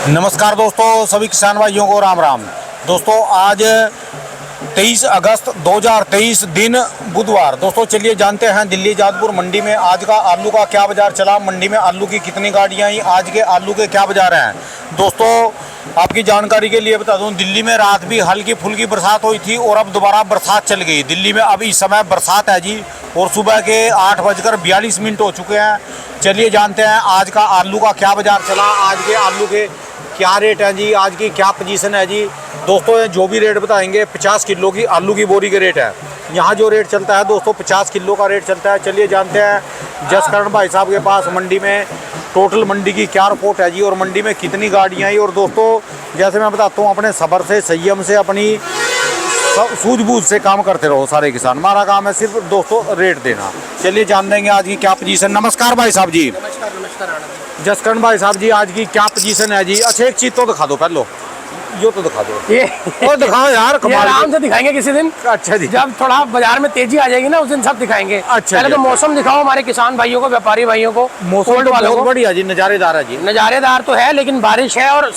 नमस्कार दोस्तों, सभी किसान भाइयों को राम राम। दोस्तों आज 23 अगस्त 2023 दिन बुधवार। दोस्तों चलिए जानते हैं दिल्ली जादपुर मंडी में आज का आलू का क्या बाजार चला, मंडी में आलू की कितनी गाड़ियां आई, आज के आलू के क्या बाजार हैं। दोस्तों आपकी जानकारी के लिए बता दूं, दिल्ली में रात भी हल्की फुल्की बरसात हुई थी और अब दोबारा बरसात चल गई। दिल्ली में अब इस समय बरसात है जी, और सुबह के 8:42 हो चुके हैं। चलिए जानते हैं आज का आलू का क्या बाजार चला, आज के आलू के क्या रेट है जी, आज की क्या पोजीशन है जी। दोस्तों जो भी रेट बताएंगे 50 किलो की आलू की बोरी के रेट है। यहाँ जो रेट चलता है दोस्तों 50 किलो का रेट चलता है। चलिए जानते हैं जसकरण भाई साहब के पास मंडी में टोटल मंडी की क्या रिपोर्ट है जी, और मंडी में कितनी गाड़ियाँ आई। और दोस्तों जैसे मैं बताता हूँ, अपने सब्र से संयम से अपनी सूझबूझ से काम करते रहो सारे किसान। हमारा काम है सिर्फ दोस्तों रेट देना। चलिए जान देंगे आज की क्या पोजीशन। नमस्कार भाई साहब जी। नमस्कार नमस्कार जसकरण भाई साहब जी, आज की क्या पोजीशन है जी। अच्छा एक चीज तो दिखा दो, पहले यो तो दिखा दो, ये और दिखाओ यार, ये आराम से दिखाएंगे किसी दिन। अच्छा जी, जब थोड़ा बाजार में तेजी आ जाएगी ना, उस दिन सब दिखाएंगे। अच्छा पहले तो मौसम दिखाओ हमारे किसान भाइयों को, व्यापारी भाइयों को। मौसम तो बहुत बढ़िया जी, नजारेदार है जी। नजारेदार तो है, लेकिन बारिश है और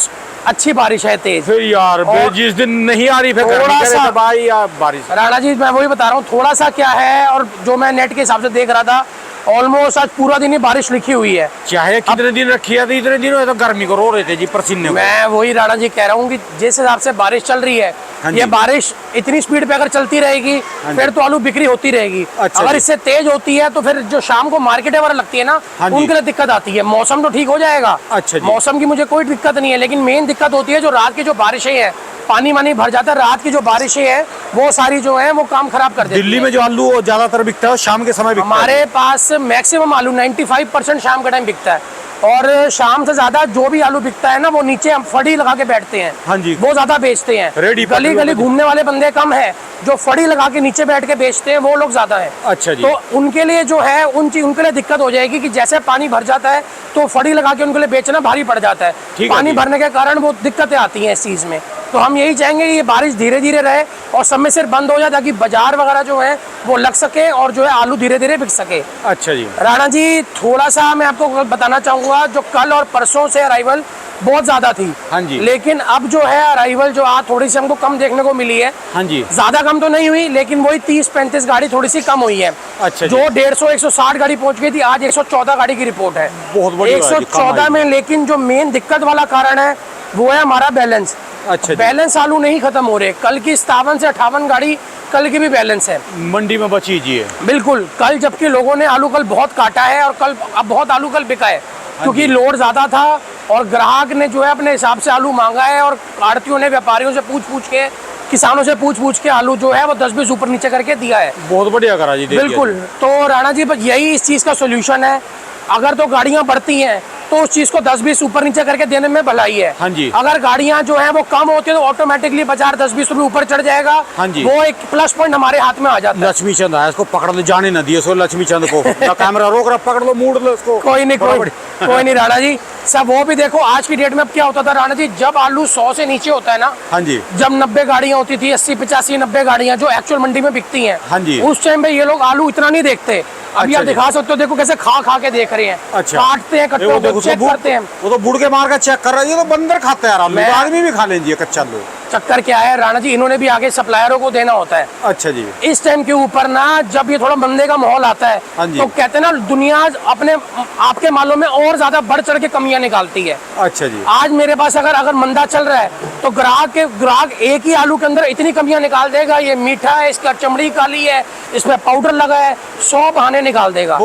अच्छी बारिश है, तेज। फिर यार जिस दिन नहीं आ रही फिर थोड़ा सा भाई या बारिश। राणा जी मैं वही बता रहा हूँ, थोड़ा सा क्या है, और जो मैं नेट के हिसाब से देख रहा था ऑलमोस्ट आज पूरा दिन ही बारिश लिखी हुई है। चाहे कितने दिन रखी है, तो इतने दिनों तो गर्मी को रो रहे थे जी, पसीने। मैं वही राणा जी कह रहा हूँ कि जिस हिसाब से बारिश चल रही है, ये बारिश इतनी स्पीड पे अगर चलती रहेगी फिर तो आलू बिक्री होती रहेगी। अच्छा, अगर इससे तेज होती है तो फिर जो शाम को मार्केट वगैरह लगती है ना, उनके लिए दिक्कत आती है। मौसम तो ठीक हो जाएगा, अच्छा मौसम की मुझे कोई दिक्कत नहीं है, लेकिन मेन दिक्कत होती है जो रात की जो बारिशें हैं, पानी वानी भर जाता है, रात की जो बारिशें हैं वो सारी जो है वो काम खराब कर देती है। दिल्ली में जो आलू ज्यादातर बिकता है शाम के समय बिकता है। हमारे पास मैक्सिमम आलू 95% शाम का टाइम बिकता है, और शाम से ज्यादा जो भी आलू बिकता है ना, वो नीचे हम फड़ी लगा के बैठते हैं। हाँ जी, वो ज्यादा बेचते हैं। गली गली घूमने वाले बंदे कम है, जो फड़ी लगा के नीचे बैठ के बेचते हैं वो लोग ज्यादा है। अच्छा जी, तो उनके लिए जो है उनके लिए दिक्कत हो जाएगी कि जैसे पानी भर जाता है तो फड़ी लगा के उनके लिए बेचना भारी पड़ जाता है। पानी भरने के कारण वो दिक्कतें आती हैं इस चीज में। तो हम यही चाहेंगे कि ये बारिश धीरे धीरे रहे और समय सिर बंद हो जाए, ताकि बाजार वगैरह जो है वो लग सके और जो है आलू धीरे धीरे बिक सके। अच्छा जी राणा जी, थोड़ा सा मैं आपको बताना चाहूंगा, जो कल और परसों से अराइवल बहुत ज्यादा थी। हाँ जी, लेकिन अब जो है अराइवल जो आज थोड़ी सी हमको कम देखने को मिली है। हाँ जी, ज्यादा कम तो नहीं हुई, लेकिन वही 30-35 गाड़ी थोड़ी सी कम हुई है। अच्छा जो 150-160 गाड़ी पहुंच गई थी, आज 114 गाड़ी की रिपोर्ट है। बहुत बढ़िया 114 में, लेकिन जो मेन दिक्कत वाला कारण है वो है हमारा बैलेंस। अच्छा, बैलेंस आलू नहीं खत्म हो रहे। कल की 57 से 58 गाड़ी कल की भी बैलेंस है मंडी में बची जी। बिल्कुल कल, जबकि लोगों ने आलू कल बहुत काटा है और कल अब बहुत आलू कल बिका है, क्योंकि लोड ज्यादा था और ग्राहक ने जो है अपने हिसाब से आलू मांगा है, और आड़तियों ने व्यापारियों से पूछ के, किसानों से पूछ के आलू जो है वो 10-20 ऊपर नीचे करके दिया है। बहुत बढ़िया करा जी, बिल्कुल। तो राणा जी यही इस चीज का सोल्यूशन है। अगर तो गाड़ियां बढ़ती हैं तो उस चीज को 10-20 ऊपर नीचे करके देने में भलाई है। हाँ जी, अगर गाड़ियां जो है वो कम होती है तो ऑटोमेटिकली बाजार 10-20 रुपए ऊपर चढ़ जाएगा। हाँ जी, वो एक प्लस पॉइंट हमारे हाथ में आ जाता है। लक्ष्मी चंद है, इसको पकड़ लो, जाने ना दिए सो लक्ष्मी चंद को। कैमरा रोक रहा, पकड़ लो, मूड लो इसको। कोई नहीं कोई नहीं राणा जी, सब वो भी देखो आज की डेट में अब क्या होता था राणा जी, जब आलू 100 से नीचे होता है ना, हाँ जी, जब 90 गाड़ियां होती थी, 80-85-90 गाड़ियां जो एक्चुअल मंडी में बिकती हैं, हाँ जी, उस टाइम पे ये लोग आलू इतना नहीं देखते। अभी आप दिखा सकते हो, देखो कैसे खा के देख रहे हैं। अच्छा, काटते हैं, कट्टों को चेक करते हैं। वो तो बुड़ के मार का चेक कर रहा है, ये तो बंदर खाते हैं आलू, आदमी भी खा लेंगे कच्चा आलू। चक्कर क्या है राणा जी, इन्होंने भी आगे सप्लायरों को देना होता है। अच्छा जी, इस टाइम के ऊपर ना, जब ये थोड़ा मंदे का माहौल आता है, तो कहते हैं ना दुनिया अपने आपके मालों में और ज्यादा बढ़ चढ़ के कमियां निकालती है। अच्छा जी, आज मेरे पास अगर मंदा चल रहा है तो ग्राहक एक ही आलू के अंदर इतनी कमियां निकाल देगा, ये मीठा है, इसका चमड़ी काली है, इसमें पाउडर लगा है, 100 बहाने निकाल देगा।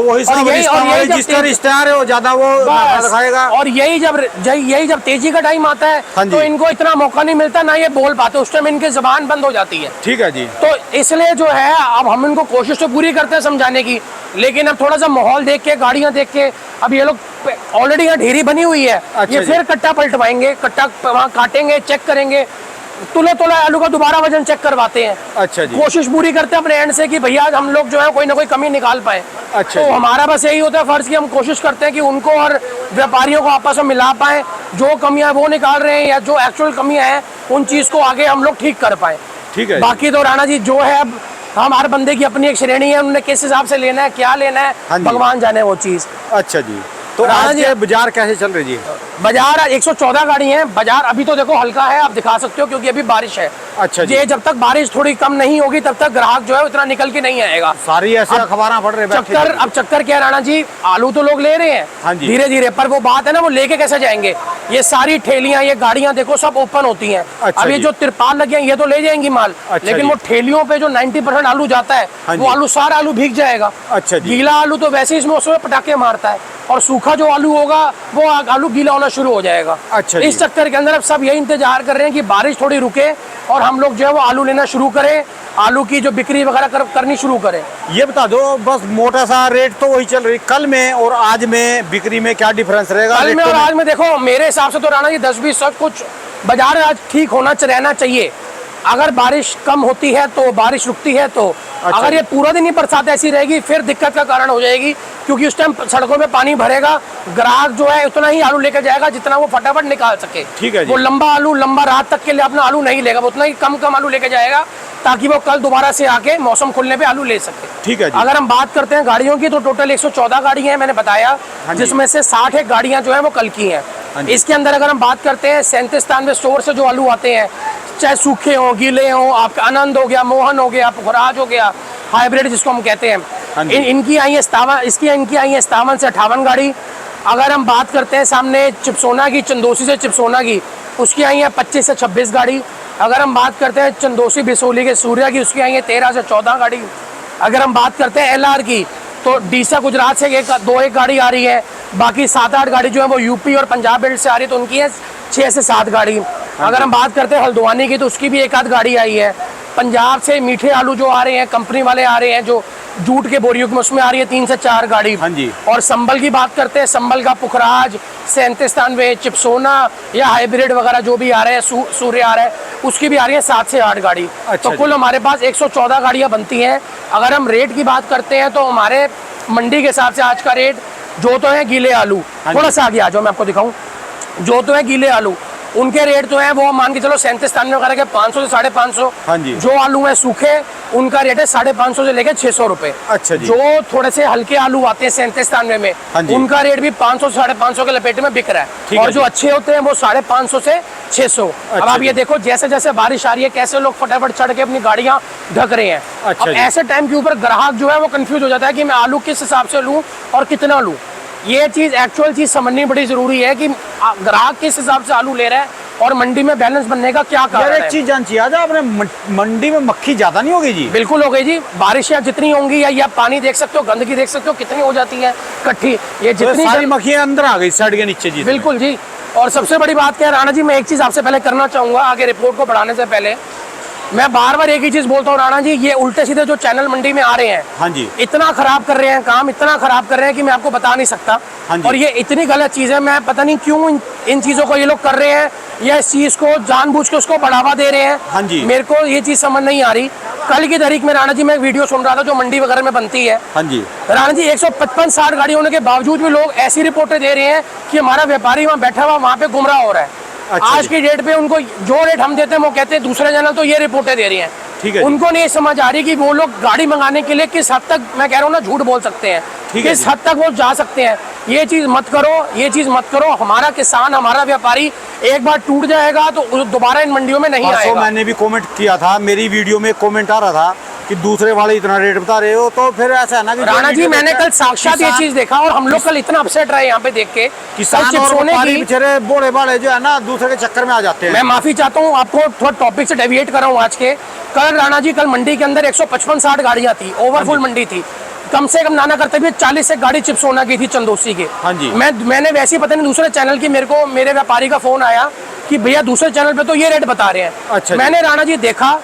और यही जब तेजी का टाइम आता है तो इनको इतना मौका नहीं मिलता, ना ये बोल पाते, उस टाइम इनकी जुबान बंद हो जाती है। ठीक है जी। तो इसलिए जो है अब हम इनको कोशिश तो पूरी करते हैं समझाने की, लेकिन अब थोड़ा सा माहौल देख के, गाड़ियां देख के, अब ये लोग ऑलरेडी यहाँ ढेरी बनी हुई है। अच्छा, ये फिर कट्टा पलटवाएंगे, कट्टा वहाँ काटेंगे, चेक करेंगे, तुला आलू का दोबारा वजन चेक करवाते हैं। अच्छा जी, कोशिश पूरी करते हैं अपने एंड से कि भैया हम लोग जो है कोई ना कोई कमी निकाल पाए। अच्छा, तो हमारा बस यही होता है फर्ज कि हम कोशिश करते हैं कि उनको और व्यापारियों को आपस में मिला पाए, जो कमियां वो निकाल रहे हैं या जो एक्चुअल कमियां हैं उन चीज को आगे हम लोग ठीक कर पाए। ठीक है। बाकी तो राणा जी जो है, अब हम हर बंदे की अपनी एक श्रेणी है, उन्होंने किस हिसाब से लेना है, क्या लेना है, भगवान जाने वो चीज। अच्छा जी, तो आज के बाजार कैसे चल रहे जी? बाजार 114 गाड़ी है। बाजार अभी तो देखो हल्का है, आप दिखा सकते हो, क्योंकि अभी बारिश है। अच्छा जी। ये जब तक बारिश थोड़ी कम नहीं होगी तब तक ग्राहक जो है उतना निकल के नहीं आएगा। सारी ऐसे अखबार पड़ रहे चक्कर, अब चक्कर क्या राणा जी, आलू तो लोग ले रहे हाँ हैं जी। धीरे धीरे, पर वो बात है ना, वो लेके कैसे जाएंगे। ये सारी ठेलियां, ये गाड़ियां देखो सब ओपन होती हैं। अच्छा अब ये जी। जो तिरपाल लगे हैं ये तो ले जाएंगी माल, अच्छा लेकिन जी। वो ठेलियों पे जो 90% आलू जाता है, हाँ वो जी। आलू सारा आलू भीग जाएगा। अच्छा जी। गीला आलू तो वैसे इस मौसम में पटाखे मारता है, और सूखा जो आलू होगा वो आलू गीला होना शुरू हो जाएगा। अच्छा जी। इस चक्कर के अंदर अब सब यही इंतजार कर रहे हैं कि बारिश थोड़ी रुके और हम लोग जो है वो आलू लेना शुरू करें, आलू की जो बिक्री वगैरह करनी शुरू करें। ये बता दो बस, मोटा सा रेट तो वही चल रही, कल में और आज में बिक्री में क्या डिफरेंस रहेगा? कल में और आज में देखो मेरे हिसाब से तो राणा जी 10-20 सब कुछ बाजार आज ठीक होना रहना चाहिए। अगर बारिश कम होती है तो बारिश रुकती है तो, अच्छा अगर ये पूरा दिन ही बरसात ऐसी रहेगी फिर दिक्कत का कारण हो जाएगी, क्योंकि उस टाइम सड़कों में पानी भरेगा, ग्राहक जो है उतना ही आलू लेकर जाएगा जितना वो फटाफट निकाल सके। ठीक है जी। वो लंबा आलू, लंबा रात तक के लिए अपना आलू नहीं लेगा, वो उतना ही कम आलू लेके जाएगा ताकि वो कल दोबारा से आके मौसम खुलने पे आलू ले सके। ठीक है जी। अगर हम बात करते हैं गाड़ियों की तो टोटल 114 गाड़ियां हैं मैंने बताया, हाँ जी। जिसमें से 60 एक गाड़ियां जो है वो कल की हैं। हाँ जी। इसके अंदर अगर हम बात करते हैं 37 स्टोर से जो आलू आते हैं, चाहे सूखे हो, गीले हो, आपका आनंद हो गया, मोहन हो गया, पुखराज हो गया, हाइब्रिड जिसको हम कहते हैं, हाँ जी। इनकी आई है 57 से 58 गाड़ी। अगर हम बात करते हैं सामने चिपसोना की, चंदोसी से चिपसोना की, उसकी आई है 25 से 26 गाड़ी। अगर हम बात करते हैं चंदोसी बिसोली के सूर्या की, उसकी आई है 13 से 14 गाड़ी। अगर हम बात करते हैं LR की, तो डीसा गुजरात से एक गाड़ी आ रही है, बाकी 7-8 गाड़ी जो है वो यूपी और पंजाब बेल्ट से आ रही है, तो उनकी है 6 से 7 गाड़ी। अगर हम बात करते हैं हल्द्वानी की, तो उसकी भी एक आध गाड़ी आई है। पंजाब से मीठे आलू जो आ रहे हैं, कंपनी वाले आ रहे हैं जो जूट के बोरियों में, उसमें आ रही है 3 से 4 गाड़ी। हाँ जी। और संबल की बात करते हैं, संबल का पुखराज 37 चिपसोना या हाइब्रिड वगैरह जो भी आ रहे हैं, सूर्य आ रहा है, उसकी भी आ रही है 7 से 8 गाड़ी। अच्छा तो कुल हमारे पास 114 गाड़ियाँ बनती हैं। अगर हम रेट की बात करते हैं तो हमारे मंडी के हिसाब से आज का रेट, जो तो है गीले आलू, हाँ थोड़ा जी। सा आगे आ जाओ मैं आपको दिखाऊं, जो तो है गीले आलू, उनके रेट तो है वो मान के चलो 37 वगैरह के 500 से 550। हाँ जी। जो आलू है सूखे, उनका रेट है 550 से लेकर 600 रुपए। अच्छा जी। जो थोड़े से हल्के आलू आते हैं 37 में, हाँ जी। उनका रेट भी 500 से 550 के लपेटे में बिक रहा ठीक है। है और जो जी। अच्छे होते हैं वो 550 से 600। अब अच्छा आप ये जी। देखो जैसे जैसे बारिश आ रही है कैसे लोग फटाफट चढ़ के अपनी गाड़ियां ढक रहे हैं। अच्छा अब जी। ऐसे टाइम के ऊपर ग्राहक जो है वो कंफ्यूज हो जाता है कि मैं आलू किस हिसाब से लूं और कितना लूं। ये चीज एक्चुअल चीज समझनी बड़ी जरूरी है कि ग्राहक किस हिसाब से आलू ले रहा है और मंडी में बैलेंस बनने का क्या कारण यार है। एक चीज जान चाहिए, आज आपने मंडी में मक्खी ज्यादा नहीं होगी जी? बिल्कुल हो गई जी, बारिशें जितनी होंगी या पानी देख सकते हो, गंदगी देख सकते हो कितनी हो जाती है इकट्ठी, ये तो जितनी सारी मक्खियां अंदर आ गई साइड के नीचे जी? बिल्कुल जी। और सबसे बड़ी बात क्या है राणा जी, मैं एक चीज आपसे पहले करना चाहूंगा, आगे रिपोर्ट को बढ़ाने से पहले मैं बार बार एक ही चीज बोलता हूँ राणा जी, ये उल्टे सीधे जो चैनल मंडी में आ रहे हैं, हाँ जी। इतना खराब कर रहे हैं काम, इतना खराब कर रहे हैं कि मैं आपको बता नहीं सकता। हाँ जी। और ये इतनी गलत चीज है, मैं पता नहीं क्यों इन चीजों को ये लोग कर रहे हैं, या इस चीज को जानबूझ के उसको बढ़ावा दे रहे हैं। हाँ जी। मेरे को ये चीज समझ नहीं आ रही। कल की तारीख में राणा जी मैं एक वीडियो सुन रहा था जो मंडी वगैरह में बनती है। हाँ जी। राणा जी 155-60 गाड़ी होने के बावजूद भी लोग ऐसी रिपोर्टें दे रहे हैं कि हमारा व्यापारी वहाँ बैठा हुआ वहाँ पे गुमराह हो रहा है। अच्छा आज जी। की डेट पे उनको जो रेट हम देते हैं वो कहते हैं दूसरे चैनल तो ये रिपोर्टें दे रही हैं। ठीक है जी। उनको नहीं समझ आ रही कि वो लोग गाड़ी मंगाने के लिए किस हद तक, मैं कह रहा हूँ ना, झूठ बोल सकते हैं, ठीक है किस जी। हद तक वो जा सकते हैं। ये चीज मत करो, ये चीज मत करो। हमारा किसान, हमारा व्यापारी एक बार टूट जाएगा तो दोबारा इन मंडियों में नहीं परसों आएगा। मैंने भी कमेंट किया था, मेरी वीडियो में कमेंट आ रहा था कि दूसरे वाले इतना रेट बता रहे हो, तो फिर ऐसा है ना कि राणा जी मैंने कल साक्षात ये चीज देखा और हम लोग कल इतना अपसेट रहे यहाँ पे देख के। किसान और चिपसोने व्यापारी की, बेचारे बूढ़े बाड़े जो है ना दूसरे के चक्कर में आ जाते मैं हैं। माफी चाहता हूँ, आपको थोड़ा टॉपिक से डेविएट कर रहा हूँ आज के। कल राणा जी, कल मंडी के अंदर 155-60 गाड़ियां थी, ओवरफुल मंडी थी। कम से कम नाना करते हुए 40 से गाड़ी चिपसोना की थी, चंदोसी की। हाँ जी। मैंने वैसे ही पता नहीं दूसरे चैनल की, मेरे व्यापारी का फोन आया कि भैया दूसरे चैनल पे तो ये रेट बता रहे हैं। अच्छा जी। मैंने राणा जी देखा,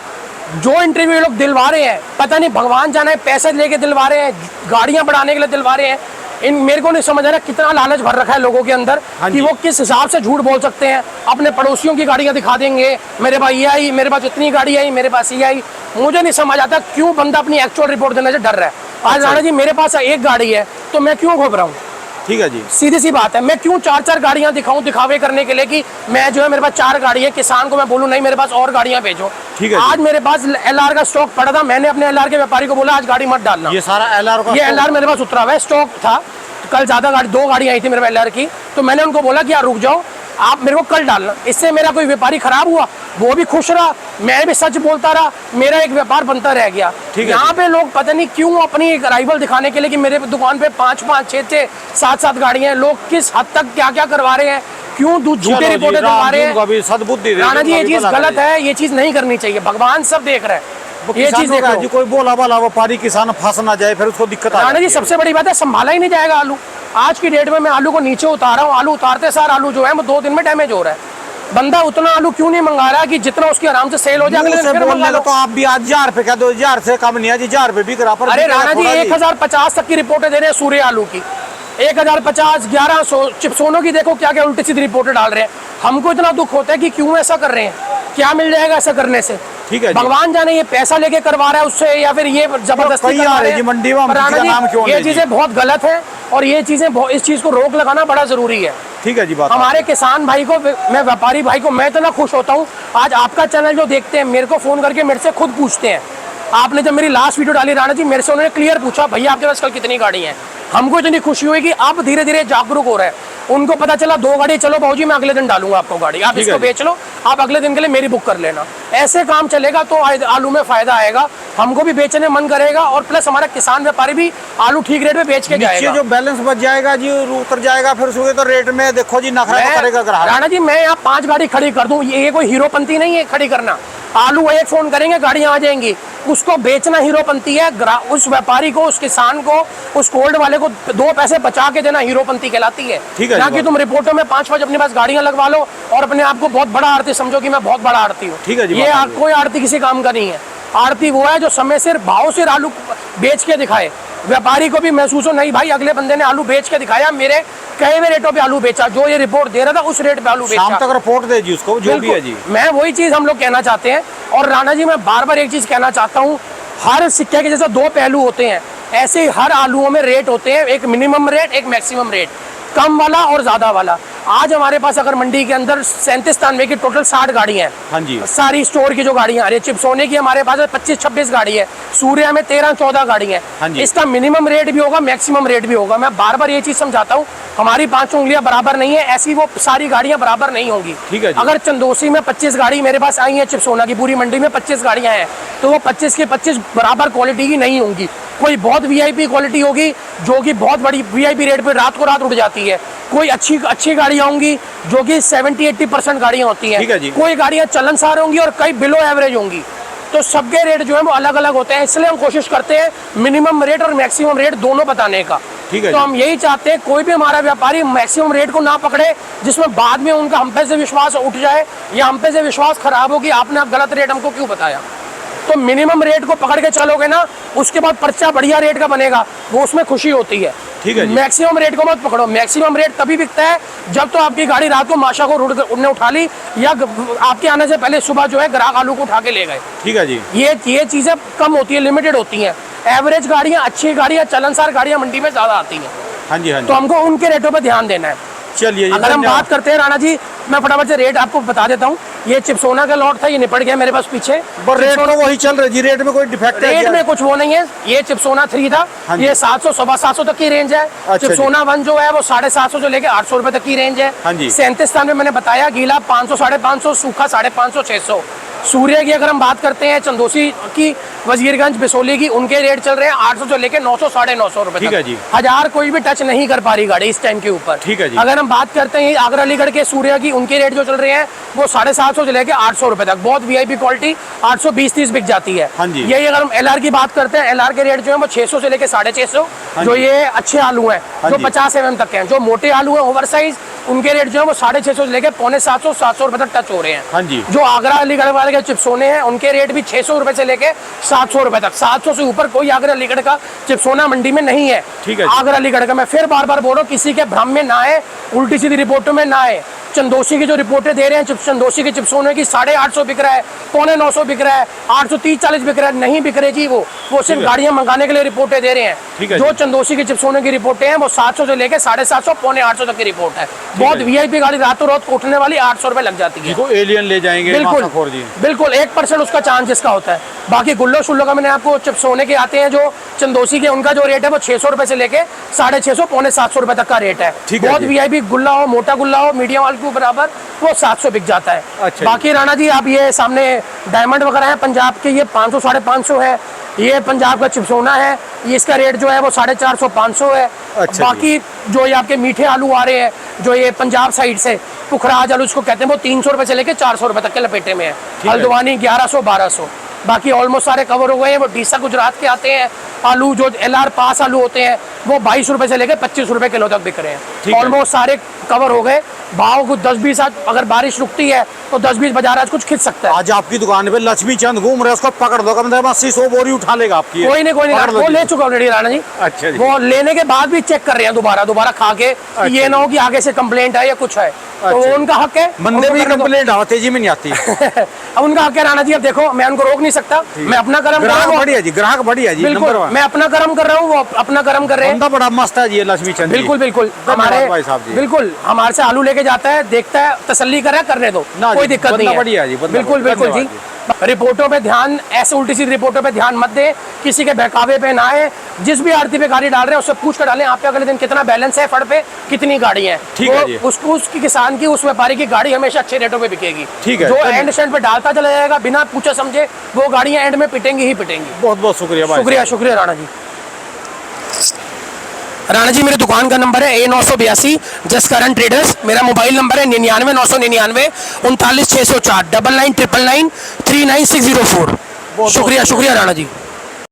जो इंटरव्यू ये लोग दिलवा रहे हैं, पता नहीं भगवान जाने पैसे लेके दिलवा रहे हैं, गाड़ियां बढ़ाने के लिए दिलवा रहे हैं। मेरे को नहीं समझ आ रहा कितना लालच भर रखा है लोगों के अंदर हाँ कि जी। वो किस हिसाब से झूठ बोल सकते हैं। अपने पड़ोसियों की गाड़ियां दिखा देंगे, मेरे पास ये आई, मेरे पास इतनी गाड़ी आई, मेरे पास ये आई। मुझे नहीं समझ आता क्यों बंदा अपनी एक्चुअल रिपोर्ट देने से डर रहा है। आज राणा जी मेरे पास एक गाड़ी है तो मैं क्यों घूम रहा हूँ? ठीक है जी। सीधी सी बात है, मैं क्यों 4-4 गाड़ियां दिखाऊं दिखावे करने के लिए कि मैं जो है मेरे पास 4 गाड़ी है, किसान को मैं बोलूं नहीं मेरे पास और गाड़ियां भेजो। ठीक है जी। आज मेरे पास LR का स्टॉक पड़ा था, मैंने अपने LR के व्यापारी को बोला आज गाड़ी मत डालना। ये सारा LR का ये LR मेरे पास उतरा हुआ है, स्टॉक था। कल ज़्यादा गाड़ी, 2 गाड़ियाँ आई थी मेरे LR की, तो मैंने उनको बोला कि यार रुक जाओ, आप मेरे को कल डालना। इससे मेरा कोई व्यापारी खराब हुआ, वो भी खुश रहा, मैं भी सच बोलता रहा, मेरा एक व्यापार बनता रह गया। यहाँ पे लोग पता नहीं क्यों अपनी एक राइवल दिखाने के लिए कि मेरे दुकान पे 5-5, 6-6, 7-7 गाड़ियाँ हैं, लोग किस हद तक क्या क्या करवा रहे हैं, क्यों झूठे रिपोर्टें करवा रहे हैं। राणा जी ये चीज़ गलत है, ये चीज़ नहीं करनी चाहिए, भगवान सब देख रहे हैं। ये चीज देखो जी, कोई बोला वाला व्यापारी किसान फंस ना जाए, फिर उसको दिक्कत आ राणा जी सबसे बड़ी बात है, संभाला ही नहीं जाएगा आलू। आज की डेट में मैं आलू को नीचे उतारा हूँ, आलू उतारते सार आलू जो है वो 2 दिन में डैमेज हो रहा है। बंदा उतना आलू क्यों नहीं मंगा रहा कि जितना उसकी आराम से सेल हो जाए, अगले दिन फिर मंगा लो। तो आप भी आज 1000 रुपए कह दो, 1000 से कम नहीं है जी, 1000 रुपए बिक रहा। अरे राणा जी 1050 तक की रिपोर्टें दे रहे हैं सूर्य आलू की, 1050, 1100। चिप्सोनो की देखो क्या क्या उल्टी सीधी रिपोर्टें डाल रहे हैं। हमको इतना दुख होता है कि क्यों ऐसा कर रहे हैं, क्या मिल जाएगा ऐसा करने से। ठीक है, भगवान जाने ये पैसा लेके करवा रहा है उससे, या फिर ये जबरदस्ती करवा रहे हैं मंडी में। राणा जी ये चीजें बहुत गलत है, और ये चीजें इस चीज को रोक लगाना बड़ा जरूरी है। ठीक है जी, बात हमारे किसान भाई को, मैं व्यापारी भाई को, मैं इतना खुश होता हूँ। आज आपका चैनल जो देखते हैं, मेरे को फोन करके मेरे से खुद पूछते हैं, आपने जब मेरी लास्ट वीडियो डाली राणा जी, मेरे से उन्होंने क्लियर पूछा भैया आपके पास कल कितनी गाड़ी है। हमको इतनी खुशी हुई कि आप धीरे धीरे जागरूक हो रहे हैं। उनको पता चला 2 गाड़ी, चलो बाबूजी मैं अगले दिन डालूंगा आपको गाड़ी, आप इसको बेच लो, आप अगले दिन के लिए मेरी बुक कर लेना। ऐसे काम चलेगा तो आलू में फायदा आएगा, हमको भी बेचने मन करेगा, और प्लस हमारा किसान व्यापारी भी आलू ठीक रेट में बेच के जाएगा। जो बैलेंस बच जाएगा जी, उतर जाएगा, फिर उसके तो रेट में देखो जी नखरा करेगा ग्राहक। राणा जी मैं यहाँ 5 गाड़ी खड़ी कर दूं, ये कोई हीरोपंती नहीं है खड़ी करना। आलू एक फोन करेंगे गाड़ियां आ जाएंगी, उसको बेचना हीरोपंती है। उस व्यापारी को, उस किसान को, उस कोल्ड वाले को 2 पैसे बचा के देना हीरोपंती कहलाती है। ना कि तुम रिपोर्टों में 5-5 अपने पास गाड़ियां लगवा लो और अपने आप को बहुत बड़ा आड़ती समझो कि मैं बहुत बड़ा आड़ती हूँ। ठीक है जी, ये कोई आड़ती किसी काम का नहीं है। आड़ती वो है जो समय से भाव से आलू बेच के दिखाए, व्यापारी को भी महसूस हो नहीं भाई अगले बंदे ने आलू बेच के दिखाया, मेरे कहे हुए रेटों पे आलू बेचा, जो ये रिपोर्ट दे रहा था उस रेट पे आलू बेचा। शाम तक रिपोर्ट दे जी उसको, जो भी है जी। मैं वही चीज हम लोग कहना चाहते हैं। और राणा जी मैं बार बार एक चीज कहना चाहता हूँ, हर सिक्के के जैसे 2 पहलू होते हैं, ऐसे ही हर आलूओं में रेट होते हैं, एक मिनिमम रेट, एक मैक्सिमम रेट, कम वाला और ज्यादा वाला। आज हमारे पास अगर मंडी के अंदर 37-93 की टोटल 60 गाड़ियां हैं। हाँ जी, सारी स्टोर की जो गाड़ियां आ रही है, चिप्सोने की हमारे पास 25-26 गाड़ी है, सूर्या में 13-14 गाड़ी है। हाँ जी, इसका मिनिमम रेट भी होगा, मैक्सिमम रेट भी होगा। मैं बार बार ये चीज समझाता हूँ, हमारी 5 उंगलियां बराबर नहीं है, ऐसी वो सारी गाड़ियां बराबर नहीं होंगी। ठीक है, अगर चंदोसी में 25 गाड़ी मेरे पास आई है, चिप्सोना की पूरी मंडी में 25 गाड़ियां हैं, तो वो 25 के 25 बराबर क्वालिटी की नहीं होंगी। कोई बहुत वीआईपी क्वालिटी होगी जो कि बहुत बड़ी वीआईपी रेट पे रात को रात उड़ जाती है, कोई अच्छी गाड़ियां होंगी जो कि 70-80% गाड़ियां होती हैं, कोई गाड़ियां चलनसार होंगी और कई बिलो एवरेज होंगी। तो सबके रेट जो है वो अलग अलग होते हैं, इसलिए हम कोशिश करते हैं मिनिमम रेट और मैक्सिमम रेट दोनों बताने का। ठीक है, तो हम यही चाहते हैं कोई भी हमारा व्यापारी मैक्सिमम रेट को ना पकड़े जिसमें बाद में उनका हम पे से विश्वास उठ जाए या हम पे से विश्वास खराब हो कि आपने गलत रेट हमको क्यों बताया। तो मिनिमम रेट को पकड़ के चलोगे ना, उसके बाद पर्चा बढ़िया रेट का बनेगा, वो उसमें खुशी होती है। ठीक है, मैक्सिमम रेट को मत पकड़ो। मैक्सिमम रेट तभी बिकता है जब तो आपकी गाड़ी रात को माशा को उड़ने उठा ली, या आपके आने से पहले सुबह जो है ग्राहक आलू को उठा के ले गए। ठीक है जी, ये चीजें कम होती है, लिमिटेड होती हैं। एवरेज गाड़ियाँ, अच्छी गाड़ियाँ, चलनसार गाड़ियाँ मंडी में ज्यादा आती हैं। हाँ जी, हाँ जी, तो हमको उनके रेटों पर ध्यान देना है। चलिए, अगर हम बात करते हैं राणा जी, मैं फटाफट से रेट आपको बता देता हूँ। ये चिप्सोना का लॉट था, ये निपट गया मेरे पास पीछे। रेट तो वही चल रही जी, रेट में कोई डिफेक्ट रेट में कुछ वो नहीं है। ये चिप्सोना 3 था, ये 700 750 तक की रेंज है। चिप्सोना 1 जो है वो 750 से लेके 800 रुपए तक की रेंज है। 37 में मैंने बताया, गीला 500 550, सूखा 550 600। सूर्य की अगर हम बात करते हैं, चंदोसी की, वजीरगंज, बिसोली की, उनके रेट चल रहे हैं 800 से लेके 900 950 रुपए तक। 1000 कोई भी टच नहीं कर पा रही गाड़ी इस टाइम के ऊपर। ठीक है जी। अगर हम बात करते हैं आगरा अलीगढ़ के सूर्य की, उनके रेट जो चल रहे हैं वो 750 से लेके 800 रुपए तक, बहुत वीआईपी क्वालिटी 820-30 बिक जाती है। यही अगर हम एलआर की बात करते हैं, एलआर के रेट जो है वो 600 से लेके 650, जो ये अच्छे आलू हैं जो 50 mm तक हैं। जो मोटे आलू हैं ओवर साइज, उनके रेट जो है वो 650 से लेके 750 700 रुपए तक टच हो रहे हैं। जो आगरा अलीगढ़ वाले के चिप्सोने हैं, उनके रेट भी 600 रुपए से लेके 700 रुपए तक। 700 से ऊपर कोई आगरा अलीगढ़ का चिप्सोना मंडी में नहीं है। आगरा अलीगढ़ का मैं फिर बार बार बोल रहा हूँ, किसी के भ्रम में ना आए, उल्टी सीधी रिपोर्टों में ना आए। चंदोसी की जो रिपोर्टें दे रहे हैं, चंदोसी के चिप्सोने की 850 बिक रहा है, 850 बिक रहा है, 830-40 बिक रहा है, नहीं बिक रहे जी। वो सिर्फ गाड़ियां मंगाने के लिए रिपोर्टें दे रहे हैं। जो चंदोसी के चिप्सोने की रिपोर्टें हैं वो 700 से लेके 750, 850 तक की रिपोर्ट है। बहुत वीआईपी गाड़ी रातों रात उठने वाली 800 रुपए लग जाती है। एलियन ले जाएंगे, बिल्कुल 1% उसका चांस इसका होता है। बाकी गुल्लो शुल्लो का मैंने आपको सोने के आते हैं जो चंदोसी के, उनका जो रेट है वो 600 रुपए से लेके 650 पौने 700 रुपए तक का रेट है। ठीक है बहुत जी। वीआईपी गुल्ला हो, मोटा गुल्ला हो, मीडियम वाल के बराबर वो 700 बिक जाता है। अच्छा बाकी राणा जी आप ये सामने डायमंड वगैरह है पंजाब के, ये 500 550 है। ये पंजाब का चिपसोना है, ये इसका रेट जो है वो 450 500 है। अच्छा बाकी जो ये आपके मीठे आलू आ रहे हैं जो ये पंजाब साइड से पुखराज आलू इसको कहते हैं, वो 300 रुपए से लेके 400 रुपए तक के लपेटे में है। हल्द्वानी 1100 1200। बाकी ऑलमोस्ट सारे कवर हो गए हैं। वो डीसा गुजरात के आते हैं आलू, जो LR पास आलू होते हैं वो 22 रुपए से लेके 25 रुपए किलो तक बिक रहे ठीक हैं। है। ऑलमोस्ट सारे कवर हो गए। भाव कुछ 10-20 आज अगर बारिश रुकती है तो 10-20 बाजार आज कुछ खिंच सकता है। आज आपकी दुकान पे लक्ष्मी चंद घूम रहे, उसको पकड़ दो, कम से कम 80-100 बोरी उठा लेगा आपकी। कोई नहीं पकड़ लो वो जी। ले चुका ऑलरेडी राणा जी। अच्छा जी। वो लेने के बाद भी चेक कर रहे हैं दोबारा खा के, कि ये ना हो कि आगे से कंप्लेंट है या कुछ है, तो वो उनका हक है। बंदे उनको भी करने दो। कंप्लेंट आवा, तेजी में नहीं आती। अब उनका हक है राणा जी। अब देखो मैं उनको रोक नहीं सकता, मैं अपना कर्म कर रहा ग्राहक हूँ। बढ़िया जी, ग्राहक बढ़िया जी, बिल्कुल नंबर वन। मैं अपना कर्म कर रहा हूँ, वो अपना कर्म कर रहे हैं। बंदा बड़ा मस्त है जी ये लक्ष्मी चंद जी। बिल्कुल बिल्कुल धन्यवाद भाई साहब जी। बिल्कुल हमारे से आलू लेके जाता है, देखता है, तसल्ली कर रहा है, करने दो, ना कोई जी, दिक्कत नहीं बंदा है। बढ़िया जी, बंदा बिल्कुल बढ़िया। बिल्कुल जी। रिपोर्टों पे ध्यान, ऐसे उल्टी सीधी रिपोर्टों पे ध्यान मत दे, किसी के बहकावे पे ना आए। जिस भी आरती पे गाड़ी डाल रहे हैं उससे पूछ कर डालें, आप पे अगले दिन कितना बैलेंस है, फड़ पे कितनी गाड़ी है। ठीक है जी। उसकी किसान की, उस व्यापारी की गाड़ी हमेशा अच्छे रेटों पे बिकेगी। ठीक है, जो धन्यवाद। एंड स्टैंड पे डालता चला जाएगा बिना पूछे समझे, वो गाड़ियां एंड में पिटेंगी ही पिटेंगी। बहुत बहुत शुक्रिया भाई। शुक्रिया शुक्रिया राणा जी। राणा जी मेरे दुकान का नंबर है A982 जसकरण ट्रेडर्स। मेरा मोबाइल नंबर है 99 999 39 604 99 999 39604। शुक्रिया शुक्रिया राणा जी।